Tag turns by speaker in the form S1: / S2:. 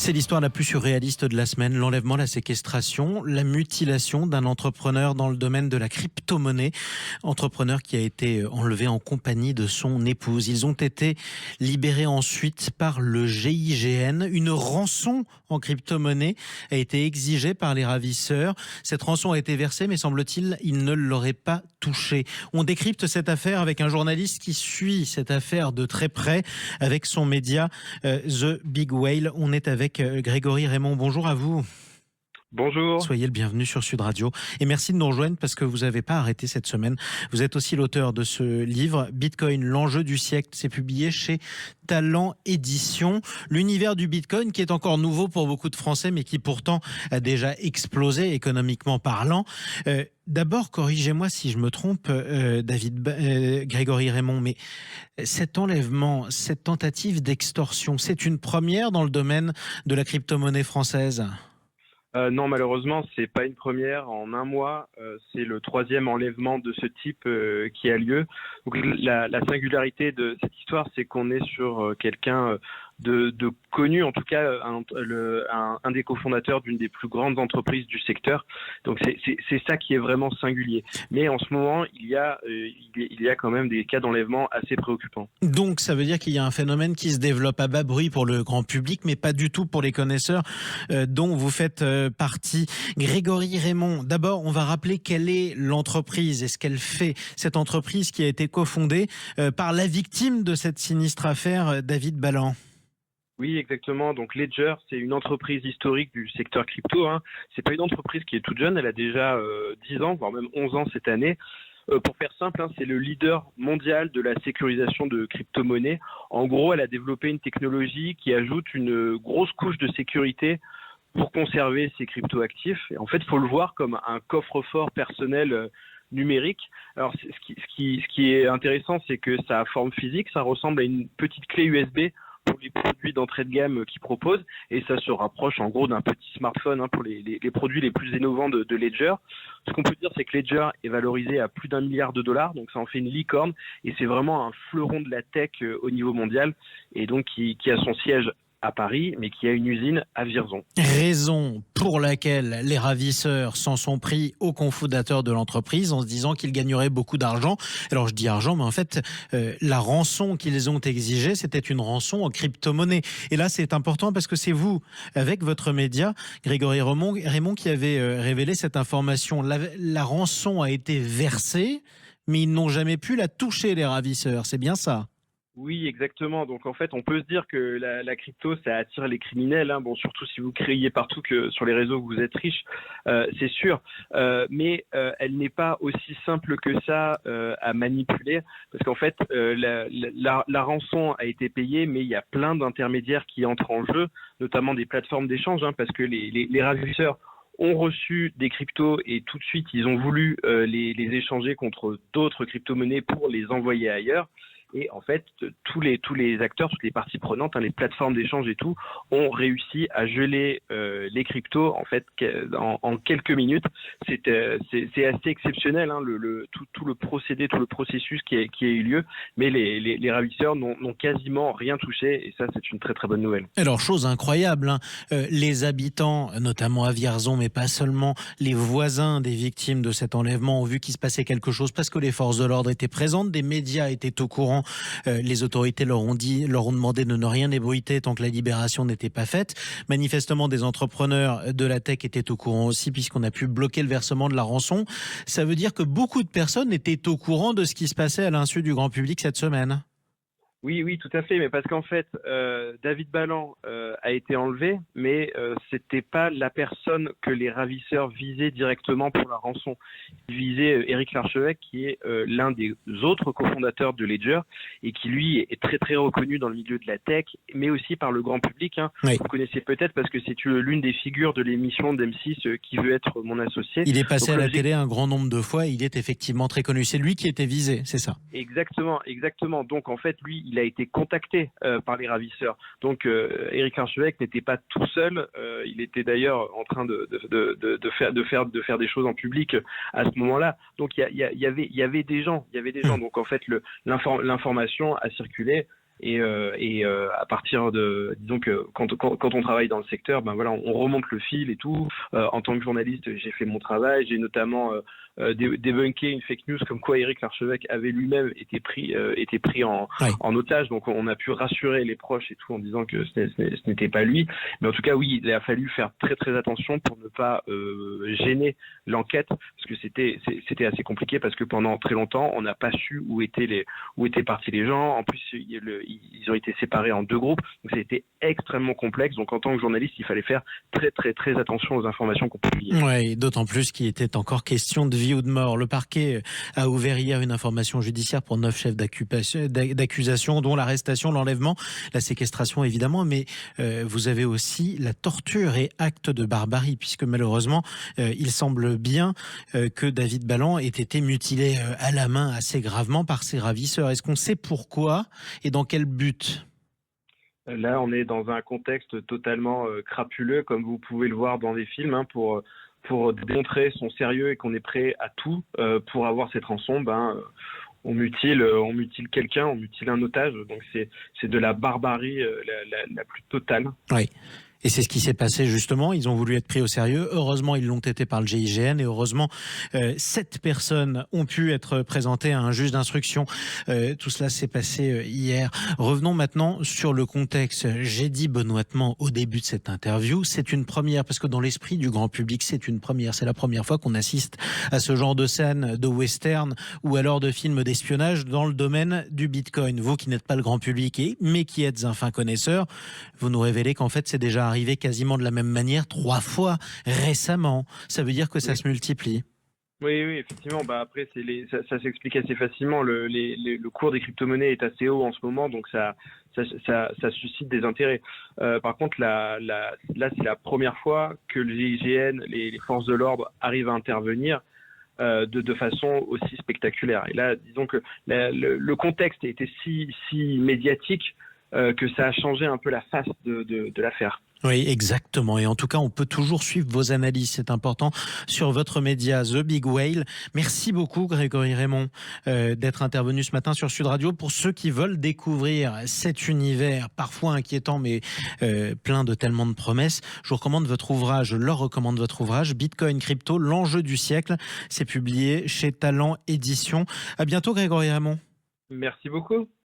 S1: C'est l'histoire la plus surréaliste de la semaine. L'enlèvement, la séquestration, la mutilation d'un entrepreneur dans le domaine de la crypto-monnaie. Entrepreneur qui a été enlevé en compagnie de son épouse. Ils ont été libérés ensuite par le GIGN. Une rançon en crypto-monnaie a été exigée par les ravisseurs. Cette rançon a été versée, mais semble-t-il, ils ne l'auraient pas touchée. On décrypte cette affaire avec un journaliste qui suit cette affaire de très près avec son média The Big Whale. On est avec Grégory Raymond. Bonjour à vous.
S2: Bonjour.
S1: Soyez le bienvenu sur Sud Radio et merci de nous rejoindre parce que vous n'avez pas arrêté cette semaine. Vous êtes aussi l'auteur de ce livre, Bitcoin, l'enjeu du siècle. C'est publié chez Talent Édition. L'univers du Bitcoin qui est encore nouveau pour beaucoup de Français mais qui pourtant a déjà explosé économiquement parlant. D'abord, corrigez-moi si je me trompe, Grégory Raymond, mais cet enlèvement, cette tentative d'extorsion, c'est une première dans le domaine de la crypto-monnaie française ?
S2: Non, malheureusement, c'est pas une première. En un mois, c'est le troisième enlèvement de ce type qui a lieu. Donc, la singularité de cette histoire, c'est qu'on est sur quelqu'un de connu, en tout cas un des cofondateurs d'une des plus grandes entreprises du secteur. Donc c'est ça qui est vraiment singulier. Mais en ce moment, il y a quand même des cas d'enlèvement assez préoccupants.
S1: Donc ça veut dire qu'il y a un phénomène qui se développe à bas bruit pour le grand public, mais pas du tout pour les connaisseurs dont vous faites partie. Grégory Raymond, d'abord on va rappeler quelle est l'entreprise et ce qu'elle fait. Cette entreprise qui a été cofondée par la victime de cette sinistre affaire, David Ballan.
S2: Oui, exactement. Donc Ledger, c'est une entreprise historique du secteur crypto. C'est pas une entreprise qui est toute jeune, elle a déjà 10 ans, voire même 11 ans cette année. Pour faire simple, c'est le leader mondial de la sécurisation de crypto-monnaies. En gros, elle a développé une technologie qui ajoute une grosse couche de sécurité pour conserver ses crypto-actifs. Et en fait, il faut le voir comme un coffre-fort personnel numérique. Alors, ce qui est intéressant, c'est que ça a forme physique, ça ressemble à une petite clé USB pour les produits d'entrée de gamme qu'ils proposent, et ça se rapproche en gros d'un petit smartphone pour les produits les plus innovants de Ledger. Ce qu'on peut dire, c'est que Ledger est valorisé à plus d'1 milliard de dollars, donc ça en fait une licorne, et c'est vraiment un fleuron de la tech au niveau mondial, et donc qui a son siège à Paris, mais qui a une usine à Vierzon.
S1: Raison pour laquelle les ravisseurs s'en sont pris au cofondateur de l'entreprise en se disant qu'ils gagneraient beaucoup d'argent. Alors je dis argent, mais en fait, la rançon qu'ils ont exigée, c'était une rançon en crypto-monnaie. Et là, c'est important parce que c'est vous, avec votre média, Grégory Raymond, qui avez révélé cette information. La rançon a été versée, mais ils n'ont jamais pu la toucher, les ravisseurs. C'est bien ça ?
S2: Oui, exactement. Donc en fait, on peut se dire que la crypto, ça attire les criminels. Bon, surtout si vous criez partout que sur les réseaux que vous êtes riche, c'est sûr. Mais elle n'est pas aussi simple que ça à manipuler, parce qu'en fait, la rançon a été payée, mais il y a plein d'intermédiaires qui entrent en jeu, notamment des plateformes d'échange, parce que les ravisseurs ont reçu des cryptos et tout de suite, ils ont voulu les échanger contre d'autres crypto-monnaies pour les envoyer ailleurs. Et en fait, tous les acteurs, toutes les parties prenantes, les plateformes d'échange et tout, ont réussi à geler les cryptos en fait en quelques minutes. C'est assez exceptionnel, tout le procédé, tout le processus qui a eu lieu. Mais les ravisseurs n'ont quasiment rien touché, et ça, c'est une très très bonne nouvelle.
S1: Alors, chose incroyable, les habitants, notamment à Vierzon, mais pas seulement, les voisins des victimes de cet enlèvement ont vu qu'il se passait quelque chose parce que les forces de l'ordre étaient présentes, des médias étaient au courant. Les autorités leur ont demandé de ne rien ébruiter tant que la libération n'était pas faite. Manifestement, des entrepreneurs de la tech étaient au courant aussi puisqu'on a pu bloquer le versement de la rançon. Ça veut dire que beaucoup de personnes étaient au courant de ce qui se passait à l'insu du grand public cette semaine.
S2: Oui, tout à fait, mais parce qu'en fait, David Ballan a été enlevé, mais c'était pas la personne que les ravisseurs visaient directement pour la rançon. Ils visaient Éric Larchevêque, qui est l'un des autres cofondateurs de Ledger, et qui lui est très très reconnu dans le milieu de la tech, mais aussi par le grand public.
S1: Oui.
S2: Vous connaissez peut-être parce que c'est l'une des figures de l'émission d'M6 Qui veut être mon associé.
S1: Il est passé à la télé un grand nombre de fois, et il est effectivement très connu. C'est lui qui était visé, c'est ça?
S2: Exactement. Donc en fait, lui, il a été contacté par les ravisseurs. Donc Éric Larchevêque n'était pas tout seul. Il était d'ailleurs en train de faire des choses en public à ce moment-là. Donc il y avait des gens. Donc en fait, l'information a circulé. À partir de, disons que quand on travaille dans le secteur, ben voilà, on remonte le fil et tout. En tant que journaliste, j'ai fait mon travail. J'ai notamment débunké une fake news comme quoi Éric Larchevêque avait lui-même été pris
S1: Oui.
S2: en otage. Donc on a pu rassurer les proches et tout en disant que ce n'était pas lui. Mais en tout cas, oui, il a fallu faire très très attention pour ne pas gêner l'enquête, parce que c'était assez compliqué, parce que pendant très longtemps, on n'a pas su où étaient partis les gens. En plus, ils ont été séparés en deux groupes, donc ça a été extrêmement complexe. Donc en tant que journaliste, il fallait faire très très très attention aux informations qu'on publiait.
S1: Ouais, d'autant plus qu'il était encore question de vie ou de mort. Le parquet a ouvert hier une information judiciaire pour 9 chefs d'accusation, dont l'arrestation, l'enlèvement, la séquestration évidemment, mais vous avez aussi la torture et acte de barbarie, puisque malheureusement, il semble bien que David Ballan ait été mutilé à la main assez gravement par ses ravisseurs. Est-ce qu'on sait pourquoi et dans quel but ?
S2: Là, on est dans un contexte totalement crapuleux, comme vous pouvez le voir dans les films, hein, pour démontrer son sérieux et qu'on est prêt à tout pour avoir cette rançon. On mutile quelqu'un, on mutile un otage. Donc c'est de la barbarie la plus totale.
S1: Oui. Et c'est ce qui s'est passé justement, ils ont voulu être pris au sérieux. Heureusement, ils l'ont été par le GIGN et heureusement, 7 personnes ont pu être présentées à un juge d'instruction. Tout cela s'est passé hier. Revenons maintenant sur le contexte. J'ai dit benoîtement au début de cette interview, c'est une première, parce que dans l'esprit du grand public, c'est une première. C'est la première fois qu'on assiste à ce genre de scène de western ou alors de film d'espionnage dans le domaine du Bitcoin. Vous qui n'êtes pas le grand public, mais qui êtes un fin connaisseur, vous nous révélez qu'en fait, c'est déjà arrivé quasiment de la même manière 3 fois récemment. Ça veut dire que ça se multiplie.
S2: Oui, effectivement. Après, ça s'explique assez facilement. Le cours des crypto-monnaies est assez haut en ce moment, donc ça suscite des intérêts. Par contre, là, c'est la première fois que le GIGN, les forces de l'ordre, arrivent à intervenir de façon aussi spectaculaire. Et là, disons que le contexte a été si médiatique que ça a changé un peu la face de l'affaire.
S1: Oui, exactement. Et en tout cas, on peut toujours suivre vos analyses. C'est important sur votre média The Big Whale. Merci beaucoup, Grégory Raymond, d'être intervenu ce matin sur Sud Radio. Pour ceux qui veulent découvrir cet univers parfois inquiétant, mais plein de tellement de promesses, je vous recommande votre ouvrage, je leur recommande votre ouvrage, Bitcoin Crypto, l'enjeu du siècle. C'est publié chez Talent Édition. À bientôt, Grégory Raymond.
S2: Merci beaucoup.